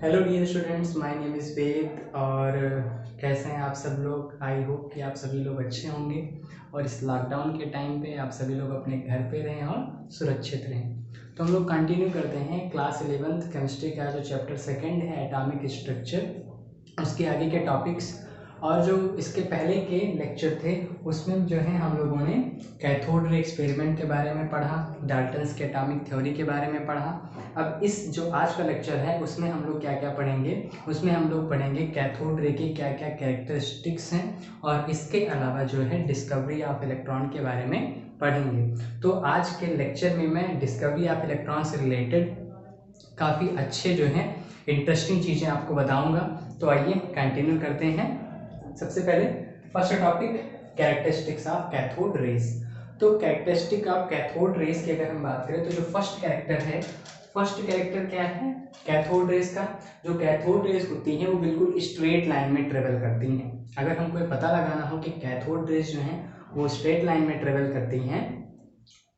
Hello dear students, my name is Ved. और कैसे हैं आप सब लोग। आई होप कि आप सभी लोग अच्छे होंगे और इस लॉकडाउन के टाइम पे आप सभी लोग अपने घर पे रहें और सुरक्षित रहें। तो हम लोग कंटिन्यू करते हैं क्लास 11th केमिस्ट्री का जो चैप्टर सेकंड है एटॉमिक स्ट्रक्चर, उसके आगे के टॉपिक्स। और जो इसके पहले के लेक्चर थे उसमें जो है हम लोगों ने कैथोड रे एक्सपेरिमेंट के बारे में पढ़ा, डाल्टन्स के एटॉमिक थ्योरी के बारे में पढ़ा। अब इस जो आज का लेक्चर है उसमें हम लोग क्या क्या पढ़ेंगे, उसमें हम लोग पढ़ेंगे कैथोड रे के क्या क्या कैरेक्टरिस्टिक्स हैं और इसके अलावा जो है डिस्कवरी ऑफ इलेक्ट्रॉन के बारे में पढ़ेंगे। तो आज के लेक्चर में मैं डिस्कवरी ऑफ इलेक्ट्रॉन से रिलेटेड काफ़ी अच्छे जो हैं इंटरेस्टिंग चीज़ें आपको बताऊंगा। तो आइए कंटिन्यू करते हैं। सबसे पहले first topic characteristics of cathode rays. तो कैरेक्टरिस्टिक ऑफ कैथोड रेज की अगर हम बात करें तो जो फर्स्ट कैरेक्टर है, फर्स्ट कैरेक्टर क्या है कैथोड रेज का। जो कैथोड रेज होती हैं वो बिल्कुल स्ट्रेट लाइन में ट्रेवल करती हैं। अगर हमको पता लगाना हो कि कैथोड रेज जो हैं वो स्ट्रेट लाइन में ट्रेवल करती हैं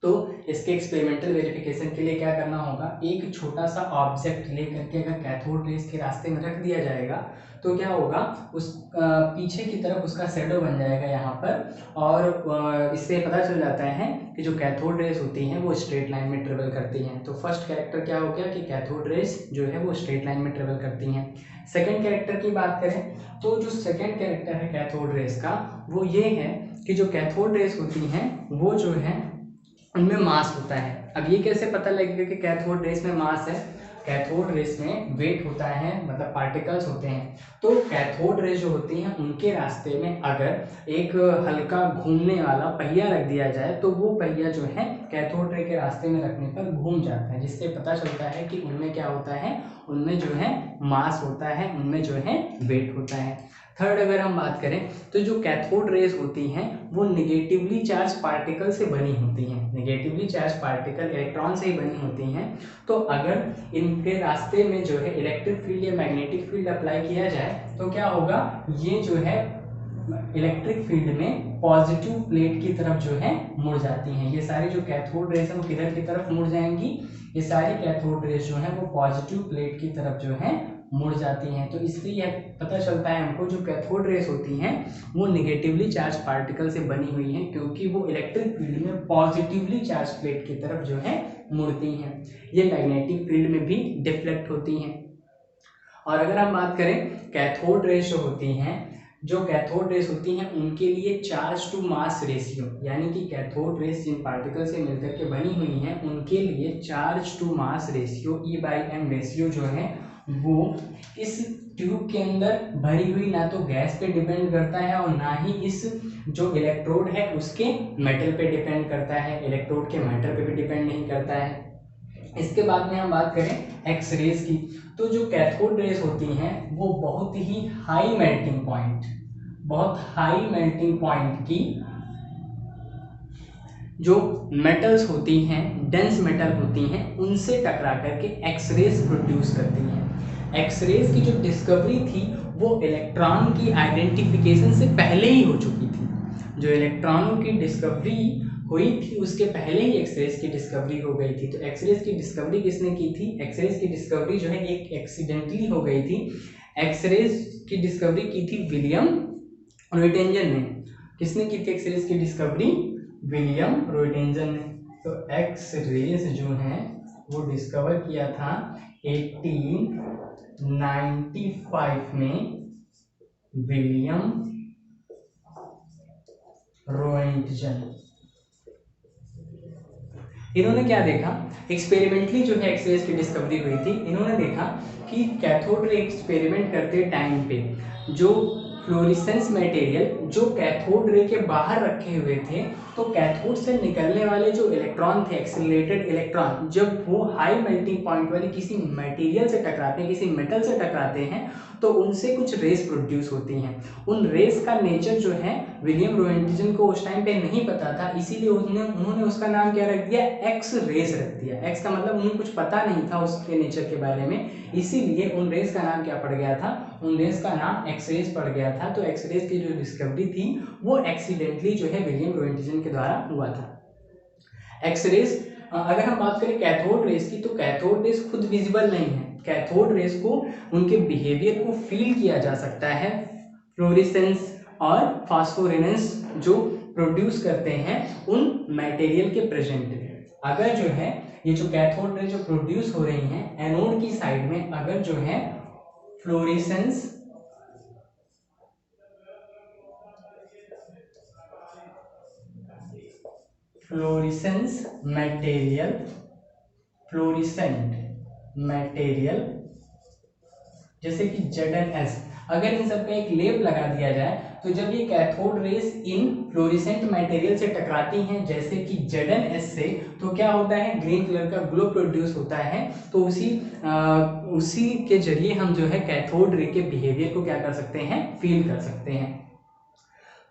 तो इसके एक्सपेरिमेंटल वेरिफिकेशन के लिए क्या करना होगा, एक छोटा सा ऑब्जेक्ट लेकर के अगर कैथोड रेज के रास्ते में रख दिया जाएगा तो क्या होगा, उस पीछे की तरफ उसका शैडो बन जाएगा यहाँ पर। और इससे पता चल जाता है कि जो कैथोड रेज होती हैं वो स्ट्रेट लाइन में ट्रेवल करती हैं। तो फर्स्ट कैरेक्टर क्या हो गया कि कैथोड रेज जो है वो स्ट्रेट लाइन में ट्रेवल करती हैं। सेकेंड कैरेक्टर की बात करें तो जो सेकेंड कैरेक्टर है कैथोड रेज का वो ये है कि जो कैथोड रेज होती हैं वो जो है उनमें मास होता है। अब ये कैसे पता लगेगा कि कैथोड रेस में मास है, कैथोड रेस में वेट होता है, मतलब पार्टिकल्स होते हैं। तो कैथोड रेस जो होती हैं उनके रास्ते में अगर एक हल्का घूमने वाला पहिया रख दिया जाए तो वो पहिया जो है कैथोड रे के रास्ते में रखने पर घूम जाता है, जिससे पता चलता है कि उनमें क्या होता है, उनमें जो है मास होता है, उनमें जो है वेट होता है। थर्ड अगर हम बात करें तो जो कैथोड रेज होती हैं वो निगेटिवली चार्ज पार्टिकल से बनी होती हैं, निगेटिवली चार्ज पार्टिकल इलेक्ट्रॉन से ही बनी होती हैं। तो अगर इनके रास्ते में जो है इलेक्ट्रिक फील्ड या मैग्नेटिक फील्ड अप्लाई किया जाए तो क्या होगा, ये जो है इलेक्ट्रिक फील्ड में पॉजिटिव प्लेट की तरफ जो है मुड़ जाती हैं। ये सारी जो कैथोड रेज है वो किधर की तरफ मुड़ जाएंगी, ये सारी कैथोड रेज जो है वो पॉजिटिव प्लेट की तरफ जो है मुड़ जाती हैं। तो इससे यह पता चलता है हमको जो कैथोड रेज होती हैं वो निगेटिवली चार्ज पार्टिकल से बनी हुई हैं, क्योंकि वो इलेक्ट्रिक फील्ड में पॉजिटिवली चार्ज प्लेट की तरफ जो है मुड़ती हैं। ये मैग्नेटिक फील्ड में भी डिफ्लेक्ट होती हैं। और अगर हम बात करें कैथोड रेज जो होती हैं, जो कैथोड रेज होती हैं उनके लिए चार्ज टू मास रेशियो, यानी कि कैथोड रेज जिन पार्टिकल से मिलकर के बनी हुई हैं उनके लिए charge to mass ratio E/m ratio जो है वो इस ट्यूब के अंदर भरी हुई ना तो गैस पे डिपेंड करता है और ना ही इस जो इलेक्ट्रोड है उसके मेटल पे डिपेंड करता है, इलेक्ट्रोड के मैटर पे भी डिपेंड नहीं करता है। इसके बाद में हम बात करें एक्स रेज की, तो जो कैथोड रेज होती हैं वो बहुत ही हाई मेल्टिंग पॉइंट, बहुत हाई मेल्टिंग पॉइंट की जो मेटल्स होती हैं, डेंस मेटल होती हैं, उनसे टकरा करके एक्सरेज प्रोड्यूस करती हैं। एक्सरेज की जो डिस्कवरी थी वो इलेक्ट्रॉन की आइडेंटिफिकेशन से पहले ही हो चुकी थी। जो इलेक्ट्रॉनों की डिस्कवरी हुई थी उसके पहले ही एक्सरेज की डिस्कवरी हो गई थी। तो एक्सरेज की डिस्कवरी किसने की थी, एक्सरेज की डिस्कवरी जो है एक एक्सीडेंटली हो गई थी। एक्सरेज की डिस्कवरी की थी विलियम रोइटेंजन ने। किसने की थी एक्सरेज की डिस्कवरी, विलियम रोइटेंजन ने। तो एक्स रेज जो है वो डिस्कवर किया था 1895 में विलियम रोएंटजन। इन्होंने क्या देखा, एक्सपेरिमेंटली जो है एक्सरेज की डिस्कवरी हुई थी। इन्होंने देखा कि कैथोड रे एक्सपेरिमेंट करते टाइम पे जो फ्लोरेसेंस मटेरियल जो कैथोड रे के बाहर रखे हुए थे, तो कैथोड से निकलने वाले जो इलेक्ट्रॉन थे, एक्सीलरेटेड इलेक्ट्रॉन, जब वो हाई मेल्टिंग पॉइंट वाले किसी मटेरियल से टकराते हैं, किसी मेटल से टकराते हैं, तो उनसे कुछ रेस प्रोड्यूस होती हैं। उन रेस का नेचर जो है विलियम रोएंटजन को उस टाइम पे नहीं पता था, इसीलिए उन्होंने उसका नाम क्या रख दिया, एक्स रेस रख दिया। एक्स का मतलब उन्हें कुछ पता नहीं था उसके नेचर के बारे में, इसीलिए उन रेस का नाम क्या पड़ गया था, उन रेस का नाम एक्स रेस पड़ गया था। तो एक्स रेस की जो डिस्कवरी थी वो एक्सीडेंटली जो है विलियम रोएंटजन के द्वारा हुआ था। एक्स रेस अगर हम बात करें कैथोड रेस की, तो कैथोड रेस खुद विजिबल नहीं है, कैथोड रेस को, उनके बिहेवियर को फील किया जा सकता है फ्लोरेसेंस और फास्फोरेसेंस जो प्रोड्यूस करते हैं उन मटेरियल के प्रेजेंट में। अगर जो है ये जो कैथोड रे जो प्रोड्यूस हो रही हैं एनोड की साइड में, अगर जो है फ्लोरेसेंस मटेरियल, फ्लोरिसेंट मटेरियल जैसे कि ZnS, अगर इन सब का एक लेप लगा दिया जाए तो जब ये कैथोड रेस इन फ्लोरिसेंट मटेरियल से टकराती हैं जैसे कि ZnS से, तो क्या होता है, ग्रीन कलर का ग्लो प्रोड्यूस होता है। तो उसी के जरिए हम जो है कैथोड रे के बिहेवियर को क्या कर सकते हैं, फील कर सकते हैं।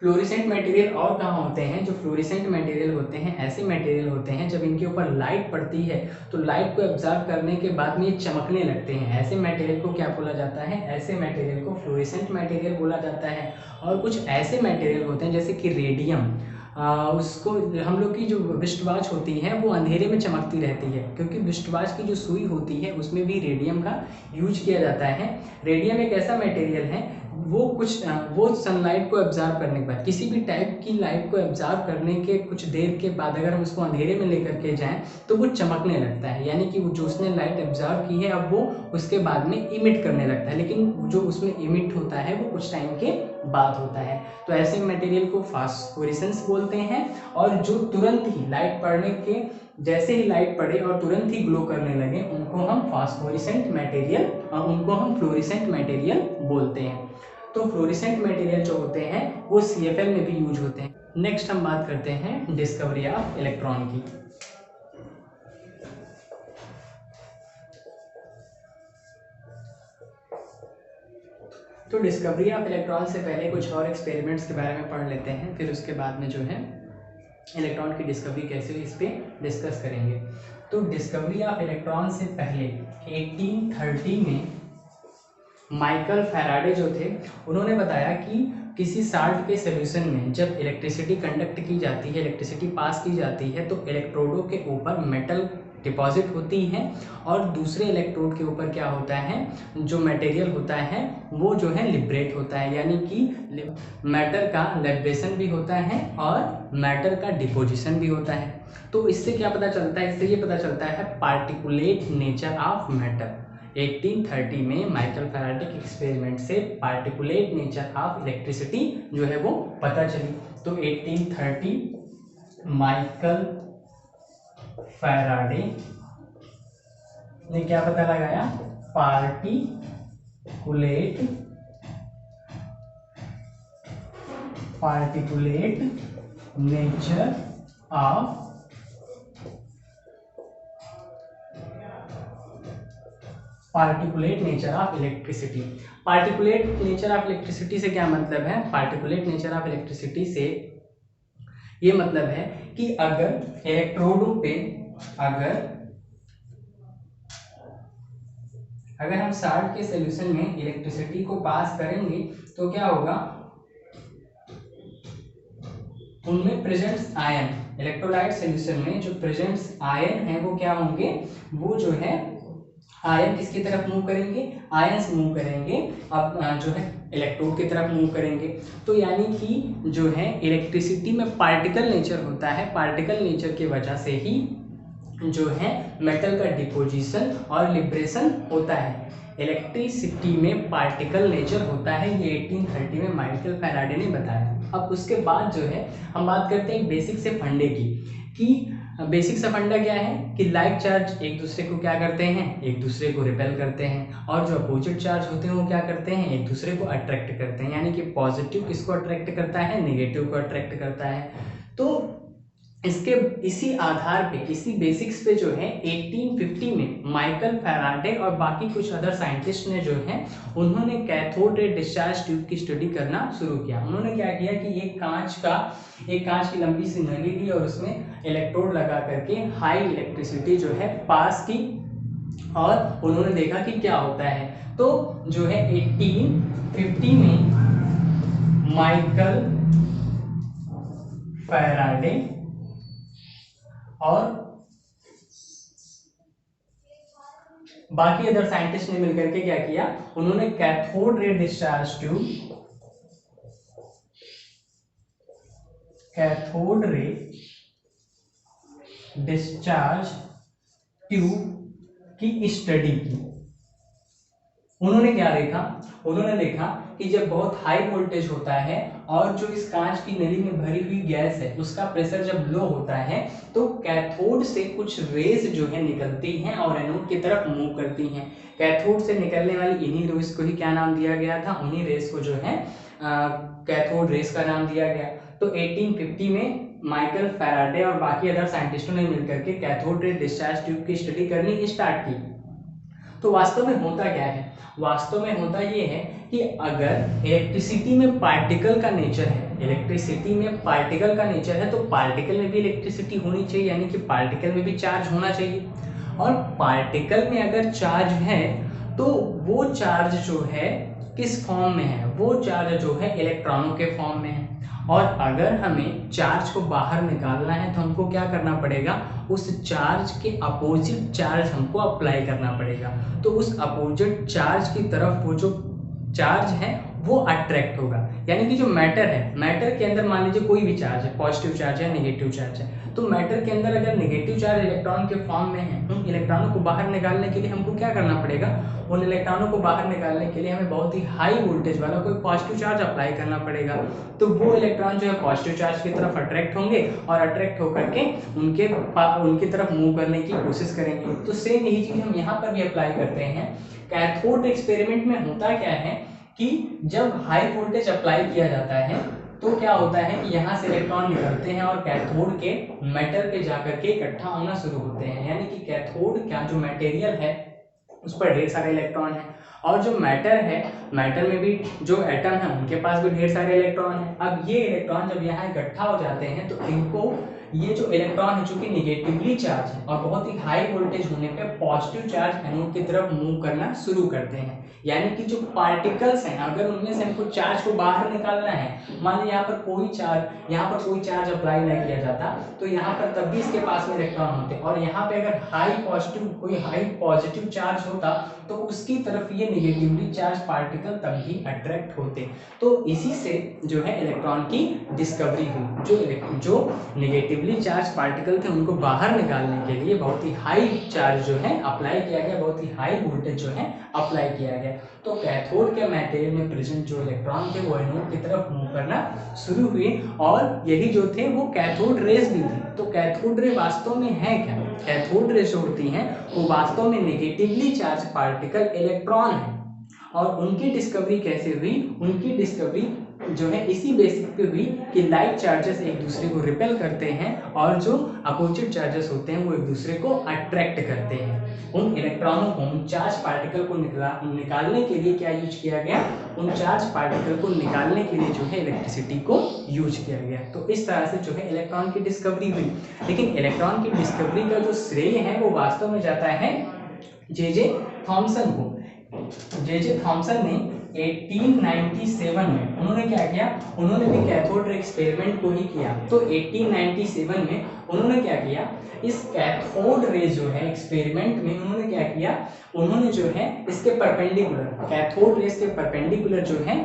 फ्लोरिसेंट मटेरियल और कहाँ होते हैं, जो फ्लोरिसेंट मटेरियल होते हैं ऐसे मटेरियल होते हैं जब इनके ऊपर लाइट पड़ती है तो लाइट को एब्जॉर्ब करने के बाद में ये चमकने लगते हैं। ऐसे मटेरियल को क्या बोला जाता है, ऐसे मटेरियल को फ्लोरिसेंट मटेरियल बोला जाता है। और कुछ ऐसे मटेरियल होते हैं जैसे कि रेडियम, उसको हम लोग की जो रिस्ट वॉच होती है वो अंधेरे में चमकती रहती है, क्योंकि रिस्ट वॉच की जो सुई होती है उसमें भी रेडियम का यूज किया जाता है। रेडियम एक ऐसा मटेरियल है वो सनलाइट को एब्जॉर्ब करने के बाद, किसी भी टाइप की लाइट को एब्जॉर्ब करने के कुछ देर के बाद अगर हम उसको अंधेरे में लेकर के जाएं तो वो चमकने लगता है, यानी कि जो उसने लाइट एब्जॉर्ब की है अब वो उसके बाद में इमिट करने लगता है, लेकिन जो उसमें इमिट होता है वो कुछ टाइम के बाद होता है। तो ऐसे मटेरियल को फास्फोरेसेंस बोलते हैं। और जो तुरंत ही लाइट पड़ने के, जैसे ही लाइट पड़े और तुरंत ही ग्लो करने लगे उनको हम फास्फोरेसेंट मटेरियल और उनको हम फ्लोरेसेंट मटेरियल बोलते हैं। तो फ्लोरेसेंट मटेरियल जो होते हैं वो CFL में भी यूज होते हैं। नेक्स्ट हम बात करते हैं डिस्कवरी ऑफ इलेक्ट्रॉन की। तो डिस्कवरी ऑफ इलेक्ट्रॉन से पहले कुछ और एक्सपेरिमेंट्स के बारे में पढ़ लेते हैं, फिर उसके बाद में जो है इलेक्ट्रॉन की डिस्कवरी कैसे हुई इस पर डिस्कस करेंगे। तो डिस्कवरी ऑफ इलेक्ट्रॉन से पहले 1830 में माइकल फैराडे जो थे उन्होंने बताया कि किसी साल्ट के सॉल्यूशन में जब इलेक्ट्रिसिटी कंडक्ट की जाती है, इलेक्ट्रिसिटी पास की जाती है, तो इलेक्ट्रोडों के ऊपर मेटल डिपॉजिट होती है और दूसरे इलेक्ट्रोड के ऊपर क्या होता है, जो मटेरियल होता है वो जो है लिबरेट होता है, यानी कि मैटर का लिबरेशन भी होता है और मैटर का डिपोजिशन भी होता है। तो इससे क्या पता चलता है, इससे ये पता चलता है पार्टिकुलेट नेचर ऑफ मैटर। 1830 में माइकल फैराडे के एक्सपेरिमेंट से पार्टिकुलेट नेचर ऑफ इलेक्ट्रिसिटी जो है वो पता चली। तो 1830 माइकल फैराडे ने क्या पता लगाया, particulate nature of electricity. Particulate nature of electricity से क्या मतलब है, पार्टिकुलेट नेचर ऑफ इलेक्ट्रिसिटी से ये मतलब है कि अगर इलेक्ट्रोडों पे अगर हम साल्ट के सॉल्यूशन में इलेक्ट्रिसिटी को पास करेंगे तो क्या होगा, उनमें प्रेजेंट्स आयन, इलेक्ट्रोलाइट सॉल्यूशन में जो प्रेजेंट्स आयन है वो क्या होंगे, वो जो है आयन किसकी तरफ मूव करेंगे, आयंस मूव करेंगे, अब जो है इलेक्ट्रोड की तरफ मूव करेंगे। तो यानी कि जो है इलेक्ट्रिसिटी में पार्टिकल नेचर होता है, पार्टिकल नेचर की वजह से ही जो है मेटल का डिपोजिशन और लिबरेशन होता है। इलेक्ट्रिसिटी में पार्टिकल नेचर होता है, ये 1830 में माइकल फैराडे ने बताया। अब उसके बाद जो है हम बात करते हैं बेसिक से फंडे की, कि बेसिक सा फंडा क्या है कि लाइक चार्ज एक दूसरे को क्या करते हैं, एक दूसरे को रिपेल करते हैं, और जो अपोजिट चार्ज होते हैं वो क्या करते हैं, एक दूसरे को अट्रैक्ट करते हैं, यानी कि पॉजिटिव किसको अट्रैक्ट करता है, नेगेटिव को अट्रैक्ट करता है। तो इसी आधार पे, इसी बेसिक्स पे जो है 1850 में माइकल फैराडे और बाकी कुछ अदर साइंटिस्ट ने जो है उन्होंने कैथोड रे डिस्चार्ज ट्यूब की स्टडी करना शुरू किया। उन्होंने क्या किया कि एक कांच की लंबी सी नली ली और उसमें इलेक्ट्रोड लगा करके हाई इलेक्ट्रिसिटी जो है पास की, और उन्होंने देखा कि क्या होता है। तो जो है 1850 में माइकल फैराडे और बाकी अदर साइंटिस्ट ने मिलकर के क्या किया, उन्होंने cathode ray discharge tube, cathode ray discharge tube की स्टडी की। उन्होंने क्या देखा, उन्होंने देखा कि जब बहुत हाई वोल्टेज होता है और जो इस कांच की नली में भरी हुई गैस है उसका प्रेशर जब लो होता है तो कैथोड से कुछ रेज जो है निकलती हैं और एनोड की तरफ मूव करती हैं। कैथोड से निकलने वाली इन्हीं रेज को ही क्या नाम दिया गया था, उन्हीं रेज को जो है कैथोड रेज का नाम दिया गया। तो 1850 में माइकल फैराडे और बाकी अदर साइंटिस्टों ने मिलकर के कैथोड रे डिस्चार्ज ट्यूब की स्टडी करनी स्टार्ट की। तो वास्तव में होता क्या है, वास्तव में होता ये है कि अगर इलेक्ट्रिसिटी में पार्टिकल का नेचर है, इलेक्ट्रिसिटी में पार्टिकल का नेचर है, तो पार्टिकल में भी इलेक्ट्रिसिटी होनी चाहिए, यानी कि पार्टिकल में भी चार्ज होना चाहिए। और पार्टिकल में अगर चार्ज है तो वो चार्ज जो है किस फॉर्म में है, वो चार्ज जो है इलेक्ट्रॉनों के फॉर्म में है। और अगर हमें चार्ज को बाहर निकालना है तो हमको क्या करना पड़ेगा, उस चार्ज के अपोजिट चार्ज हमको अप्लाई करना पड़ेगा। तो उस अपोजिट चार्ज की तरफ वो जो चार्ज है वो अट्रैक्ट होगा, यानी कि जो मैटर है, मैटर के अंदर मान लीजिए कोई भी चार्ज है, पॉजिटिव चार्ज है, नेगेटिव चार्ज है, तो मैटर के अंदर अगर नेगेटिव चार्ज इलेक्ट्रॉन के फॉर्म में है, उन इलेक्ट्रॉनों को बाहर निकालने के लिए हमको क्या करना पड़ेगा, उन इलेक्ट्रॉनों को बाहर निकालने के लिए हमें बहुत ही हाई वोल्टेज वाला कोई पॉजिटिव चार्ज अप्लाई करना पड़ेगा। तो वो इलेक्ट्रॉन जो है पॉजिटिव चार्ज की तरफ अट्रैक्ट होंगे और अट्रैक्ट होकर के उनकी तरफ मूव करने की कोशिश करेंगे। तो सेम यही चीज हम यहाँ पर भी अप्लाई करते हैं। कैथोड एक्सपेरिमेंट में होता क्या है कि जब हाई वोल्टेज अप्लाई किया जाता है तो क्या होता है कि यहाँ से इलेक्ट्रॉन निकलते हैं और कैथोड के मेटल पे जाकर के इकट्ठा होना शुरू होते हैं, यानी कि कैथोड का जो मटेरियल है उस पर ढेर सारे इलेक्ट्रॉन है, और जो मैटर है, मैटर में भी जो एटम है उनके पास भी ढेर सारे इलेक्ट्रॉन है। अब ये इलेक्ट्रॉन जब यहाँ इकट्ठा हो जाते हैं तो इनको ये जो इलेक्ट्रॉन है चूंकि निगेटिवली चार्ज है और बहुत ही हाई वोल्टेज होने पे पॉजिटिव चार्ज एनोड की तरफ मूव करना शुरू करते हैं, यानी कि जो पार्टिकल्स हैं अगर उनमें से हमको चार्ज को बाहर निकालना है, मान लीजिए यहाँ पर कोई चार्ज अप्लाई नहीं किया जाता तो यहाँ पर तब भी इसके पास में इलेक्ट्रॉन होते, और यहाँ पे अगर कोई हाई पॉजिटिव चार्ज होता तो उसकी तरफ ये निगेटिवली चार्ज पार्टिकल तब भी अट्रैक्ट होते। तो इसी से जो है इलेक्ट्रॉन की डिस्कवरी हुई। जो नेगेटिवली चार्ज पार्टिकल थे उनको बाहर निकालने के लिए बहुत ही हाई चार्ज जो है अप्लाई किया गया, बहुत ही हाई वोल्टेज जो है अप्लाई किया गया। तो कैथोड के मटेरियल में प्रेजेंट जो इलेक्ट्रॉन थे वो एनोड की तरफ मूव करना शुरू हुए, और यही जो थे वो कैथोड रेज भी थी। तो कैथोड रे वास्तव में है क्या, कैथोड रे जो होती हैं वो वास्तव में नेगेटिवली चार्ज पार्टिकल इलेक्ट्रॉन है। और उनकी डिस्कवरी कैसे हुई, उनकी डिस्कवरी जो है इसी बेसिस पे हुई कि लाइक चार्जेस एक दूसरे को रिपेल करते हैं और जो अपोजिट चार्जेस होते हैं वो एक दूसरे को अट्रैक्ट करते हैं। उन इलेक्ट्रॉनों को, उन चार्ज पार्टिकल को निकालने के लिए क्या यूज किया गया, उन चार्ज पार्टिकल को निकालने के लिए जो है इलेक्ट्रिसिटी को यूज किया गया। तो इस तरह से जो है इलेक्ट्रॉन की डिस्कवरी हुई। लेकिन इलेक्ट्रॉन की डिस्कवरी का जो श्रेय है वो वास्तव में जाता है जे थॉमसन को। जे थॉमसन ने 1897 में उन्होंने क्या किया, उन्होंने भी कैथोड रे एक्सपेरिमेंट को ही किया। तो 1897 में उन्होंने क्या किया, इस कैथोड रे जो है एक्सपेरिमेंट में उन्होंने क्या किया, उन्होंने जो है इसके परपेंडिकुलर, कैथोड रेस के परपेंडिकुलर जो है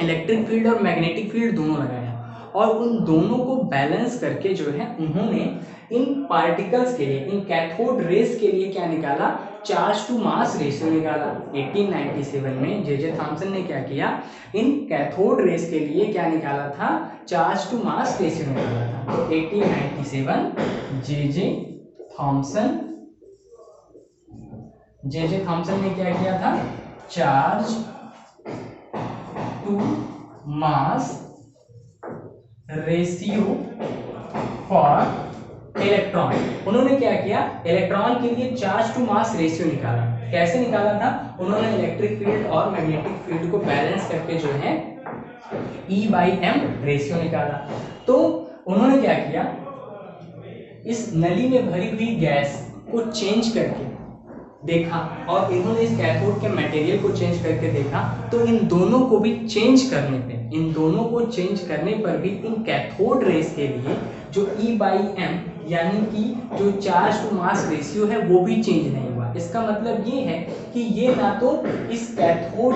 इलेक्ट्रिक फील्ड और मैग्नेटिक फील्ड दोनों लगाया, और उन दोनों को बैलेंस करके जो है उन्होंने इन पार्टिकल्स के लिए, इन कैथोड रेस के लिए क्या निकाला, चार्ज टू मास रेशियो निकाला। 1897 में जे थॉमसन ने क्या किया, इन कैथोड रेस के लिए क्या निकाला था, चार्ज टू मास रेशियो निकाला था। तो 1897 जे थॉमसन ने क्या किया था, charge to mass ratio for electron. उन्होंने क्या किया, इलेक्ट्रॉन के लिए चार्ज टू मास रेशियो निकाला। कैसे निकाला था, उन्होंने इलेक्ट्रिक फील्ड और मैग्नेटिक फील्ड को बैलेंस करके जो है E/m रेशियो निकाला। तो उन्होंने क्या किया, इस नली में भरी हुई गैस को चेंज करके देखा, और इन्होंने इस कैथोड के मटेरियल को चेंज करके देखा। तो इन दोनों को चेंज करने पर भी इन कैथोड रेस के लिए जो E/m यानी कि जो चार्ज टू मास रेशियो है वो भी चेंज नहीं हुआ। इसका मतलब ये है कि ये ना तो इस कैथोड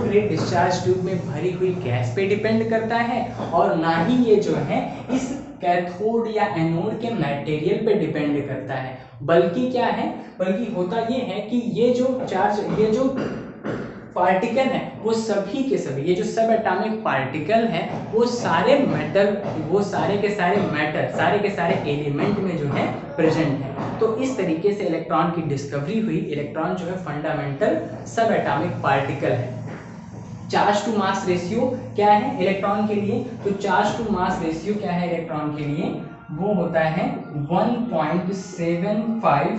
रे डिस्चार्ज ट्यूब में भरी हुई गैस पे डिपेंड करता है और ना ही ये जो है इस कैथोड या एनोड के मटेरियल पे डिपेंड करता है, बल्कि क्या है, बल्कि होता ये है कि ये जो पार्टिकल है वो सभी के सभी, ये जो सब एटॉमिक पार्टिकल है वो सारे के सारे एलिमेंट में जो है प्रेजेंट है। तो इस तरीके से इलेक्ट्रॉन की डिस्कवरी हुई। इलेक्ट्रॉन जो है फंडामेंटल सब एटॉमिक पार्टिकल है। चार्ज टू मास रेशियो क्या है इलेक्ट्रॉन के लिए? तो चार्ज टू मास रेशियो क्या है इलेक्ट्रॉन के लिए? वो होता है 1.75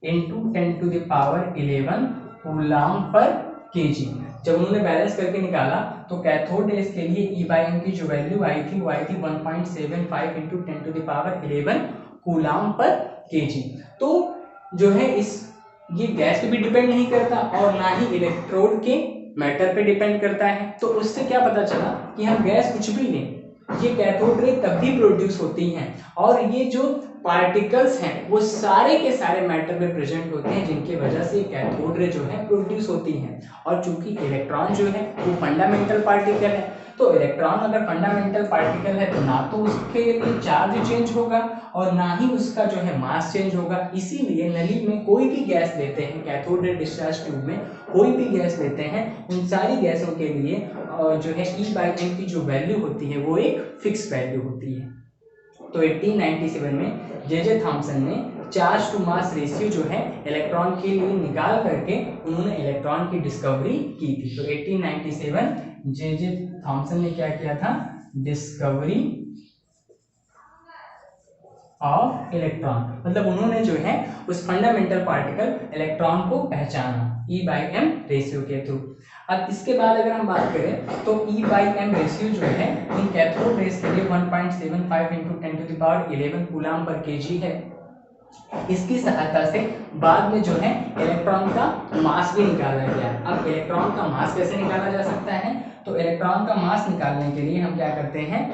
into 10 to the power 11 coulomb पर केजी। जब उन्होंने बैलेंस करके निकाला तो कैथोड रेस के लिए E/m की जो वैल्यू आई थी वो आई थी 1.75 into 10 to the power 11 coulomb पर केजी। तो जो है ये गैस पे भी डिपेंड नहीं करता और ना ही इलेक्ट्रोड के मैटर पे डिपेंड करता है। तो उससे क्या पता चला कि हम गैस कुछ भी लें, ये कैथोड रे तभी प्रोड्यूस होती हैं और ये जो पार्टिकल्स हैं वो सारे के सारे मैटर में प्रेजेंट होते हैं, जिनकी वजह से कैथोड रे जो है प्रोड्यूस होती हैं। और चूंकि इलेक्ट्रॉन जो है वो फंडामेंटल पार्टिकल है, तो इलेक्ट्रॉन अगर फंडामेंटल पार्टिकल है तो ना तो उसके लिए चार्ज चेंज होगा और ना ही उसका जो है मास चेंज होगा। इसीलिए नली में कोई भी गैस लेते हैं, कैथोड रे डिस्चार्ज ट्यूब में कोई भी गैस लेते हैं, उन सारी गैसों के लिए जो है E/m की जो वैल्यू होती है वो एक फिक्स वैल्यू होती है। तो 1897 में जे थॉम्सन ने चार्ज टू मास रेशियो जो है इलेक्ट्रॉन के लिए निकाल करके उन्होंने इलेक्ट्रॉन की डिस्कवरी की थी। तो 1897 जे थॉम्सन ने क्या किया था? डिस्कवरी ऑफ इलेक्ट्रॉन, मतलब उन्होंने जो है उस फंडामेंटल पार्टिकल इलेक्ट्रॉन को पहचाना E/m रेशियो के थ्रू। अब इसके बाद अगर हम बात करें तो E/m रेशियो जो है इन कैथोड रेस के लिए 1.75 into 10 to the power 11 coulomb पर केजी है। इसकी सहायता से बाद में जो है इलेक्ट्रॉन का मास भी निकाला गया। अब इलेक्ट्रॉन का मास कैसे निकाला जा सकता है? तो इलेक्ट्रॉन का मास निकालने के लिए हम क्या करते हैं,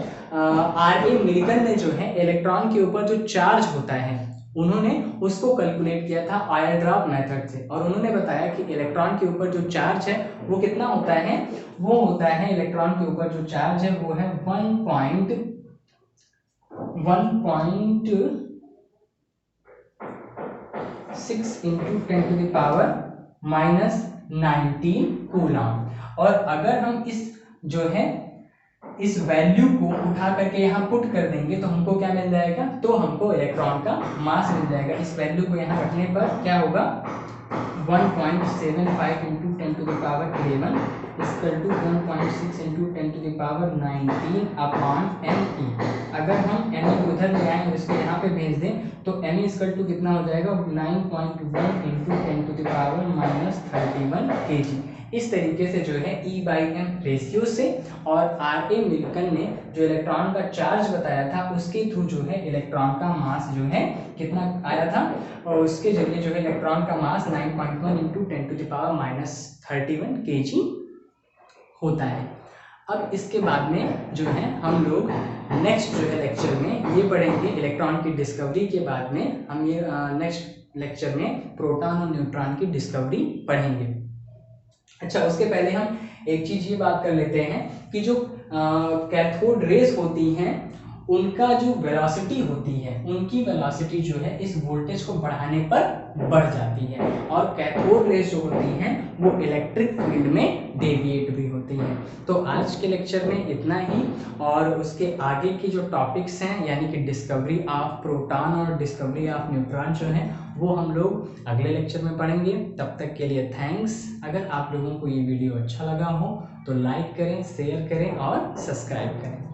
R.A. मिल्टन ने जो है इलेक्ट्रॉन के ऊपर जो चार्ज होता है उन्होंने उसको कैलकुलेट किया था आयरड्रॉप मेथड से, और उन्होंने बताया कि इलेक्ट्रॉन के ऊपर जो चार्ज है वो कितना होता है? वो होता है इलेक्ट्रॉन के ऊपर जो चार्ज है वो है 1.6 into 10 to the power -19 coulomb. और अगर हम इस वैल्यू को उठा करके यहाँ पुट कर देंगे तो हमको क्या मिल जाएगा? तो हमको इलेक्ट्रॉन का मास मिल जाएगा। इस वैल्यू को यहाँ रखने पर क्या होगा? 1.75 into 10 to the power 11 equal to 1.6 into 10 to the power 19 upon me। अगर हम me को उधर ले आए और इसको यहाँ पे भेज दें तो me इक्वल टू कितना हो जाएगा? 9.1 into 10 to the power -31 kg। इस तरीके से जो है E/m रेशियो से और R.A. मिल्टन ने जो इलेक्ट्रॉन का चार्ज बताया था उसके थ्रू जो है इलेक्ट्रॉन का मास जो है कितना आया था, और उसके जरिए जो है इलेक्ट्रॉन का mass 9.1 into 10 to the power -31 kg होता है। अब इसके बाद में जो है हम लोग नेक्स्ट जो है लेक्चर में ये पढ़ेंगे, इलेक्ट्रॉन की डिस्कवरी के बाद में हम ये नेक्स्ट लेक्चर में प्रोटॉन और न्यूट्रॉन की डिस्कवरी पढ़ेंगे। अच्छा, उसके पहले हम एक चीज ये बात कर लेते हैं कि जो कैथोड रेस होती हैं उनका जो वेलोसिटी होती है, उनकी वेलोसिटी जो है इस वोल्टेज को बढ़ाने पर बढ़ जाती है, और कैथोड रेस जो होती हैं वो इलेक्ट्रिक फील्ड में डेविएट भी होती हैं। तो आज के लेक्चर में इतना ही, और उसके आगे की जो टॉपिक्स हैं यानी कि डिस्कवरी ऑफ प्रोटॉन और डिस्कवरी ऑफ न्यूट्रॉन जो है वो हम लोग अगले लेक्चर में पढ़ेंगे। तब तक के लिए थैंक्स। अगर आप लोगों को ये वीडियो अच्छा लगा हो तो लाइक करें, शेयर करें और सब्सक्राइब करें।